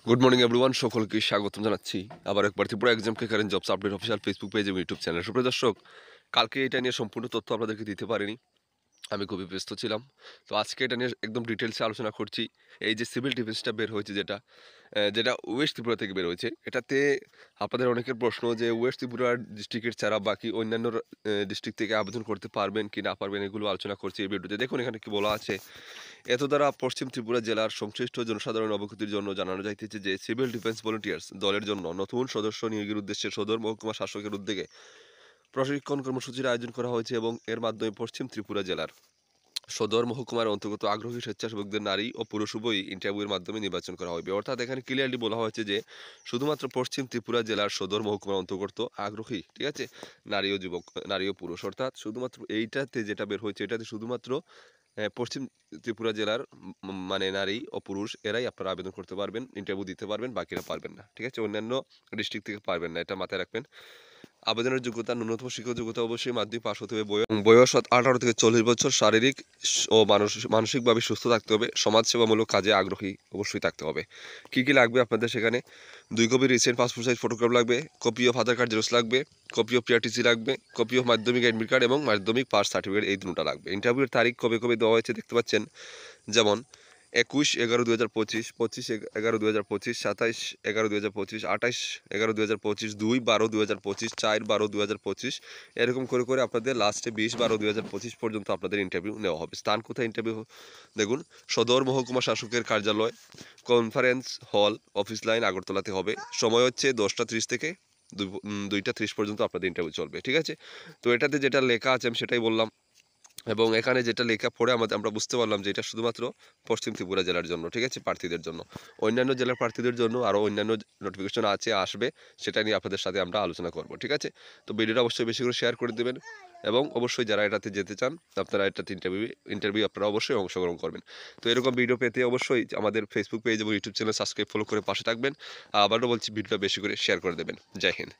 Good morning everyone, সকলকে স্বাগতম জানাচ্ছি আবার একবার Tripura exam current jobs update official Facebook page এবং ইউটিউব চ্যানেল। সুপ্রিয় দর্শক, কালকে এটা নিয়ে সম্পূর্ণ তথ্য আপনাদেরকে দিতে পারিনি, আমি খুবই ব্যস্ত ছিলাম। তো আজকে এটা নিয়ে একদম ডিটেলসে আলোচনা করছি। এই যে সিভিল ডিফেন্সটা বের হয়েছে, যেটা ওয়েস্ট ত্রিপুরা থেকে বের হয়েছে, এটাতে আপনাদের অনেকের প্রশ্ন যে ওয়েস্ট ত্রিপুরার ডিস্ট্রিক্টের ছাড়া বাকি অন্যান্য ডিস্ট্রিক্ট থেকে আবেদন করতে পারবেন কি না পারবেন, এগুলো আলোচনা করছি এই ভিডিওতে। দেখুন এখানে কি বলা আছে। এত দ্বারা পশ্চিম ত্রিপুরা জেলার সংশ্লিষ্ট জনসাধারণ অবগতির জন্য জানানো যাইতেছে যে সিভিল ডিফেন্স ভলেন্টিয়ার্স দলের জন্য নতুন সদস্য নিয়োগের উদ্দেশ্যে সদর মহকুমা শাসকের উদ্যোগে প্রশিক্ষণ কর্মসূচির আয়োজন করা হয়েছে এবং এর মাধ্যমে পশ্চিম ত্রিপুরা জেলার সদর মহকুমার অন্তর্গত আগ্রহী স্বেচ্ছাসেবকদের নারী ও পুরুষ উভয়ই ইন্টারভিউয়ের মাধ্যমে নির্বাচন করা হবে। অর্থাৎ এখানে ক্লিয়ারলি বলা হয়েছে যে শুধুমাত্র পশ্চিম ত্রিপুরা জেলার সদর মহকুমার অন্তর্গত আগ্রহী, ঠিক আছে, নারী ও যুবক, নারী ও পুরুষ, অর্থাৎ শুধুমাত্র এইটাতে যেটা বের হয়েছে এটাতে শুধুমাত্র পশ্চিম ত্রিপুরা জেলার মানে নারী ও পুরুষ এরাই আপনারা আবেদন করতে পারবেন, ইন্টারভিউ দিতে পারবেন, বাকিরা পারবেন না, ঠিক আছে, অন্যান্য ডিস্ট্রিক্ট থেকে পারবেন না, এটা মাথায় রাখবেন। আবেদনের যোগ্যতা, ন্যূনতম শিক্ষক যোগ্যতা অবশ্যই মাধ্যমিক পাস হতে হবে। বয়স 18 থেকে 40 বছর। শারীরিক ও মানসিকভাবে সুস্থ থাকতে হবে। সমাজসেবামূলক কাজে আগ্রহী অবশ্যই থাকতে হবে। কি কি লাগবে আপনাদের সেখানে? 2 copy recent passport size photograph লাগবে, copy of Aadhaar card xerox লাগবে, কপি অফ পিআরটিসি লাগবে, copy of Madhyamik admit card এবং মাধ্যমিক পাস সার্টিফিকেট, এই দুটোটা লাগবে। ইন্টারভিউর তারিখ কবে কবে দেওয়া হয়েছে দেখতে পাচ্ছেন, যেমন 21/11/2025, 25/11/2025, 27/11/2025, 28/11/2025, 2/12/2025, 4/12/2025, এরকম করে করে আপনাদের লাস্টে 20/12/2025 পর্যন্ত আপনাদের ইন্টারভিউ নেওয়া হবে। স্থান কোথায় ইন্টারভিউ? দেখুন, সদর মহকুমা শাসকের কার্যালয়, কনফারেন্স হল, অফিস লাইন, আগরতলাতে হবে। সময় হচ্ছে 10:30 থেকে 2:30 পর্যন্ত আপনাদের ইন্টারভিউ চলবে, ঠিক আছে। তো এটাতে যেটা লেখা আছে আমি সেটাই বললাম, এবং এখানে যেটা লেখা পড়ে আমরা বুঝতে পারলাম যে এটা শুধুমাত্র পশ্চিম ত্রিপুরা জেলার জন্য, ঠিক আছে, প্রার্থীদের জন্য। অন্যান্য জেলার প্রার্থীদের জন্য আরও অন্যান্য নোটিফিকেশন আসবে, সেটা নিয়ে আপনাদের সাথে আমরা আলোচনা করব, ঠিক আছে। তো ভিডিওটা অবশ্যই বেশি করে শেয়ার করে দেবেন, এবং অবশ্যই যারা এটাতে যেতে চান আপনারা এটাতে ইন্টারভিউ আপনারা অবশ্যই অংশগ্রহণ করবেন। তো এরকম ভিডিও পেতে অবশ্যই আমাদের ফেসবুক পেজ এবং ইউটিউব চ্যানেল সাবস্ক্রাইব ফলো করে পাশে থাকবেন। আবারও বলছি, ভিডিওটা বেশি করে শেয়ার করে দেবেন। জয় হিন্দ।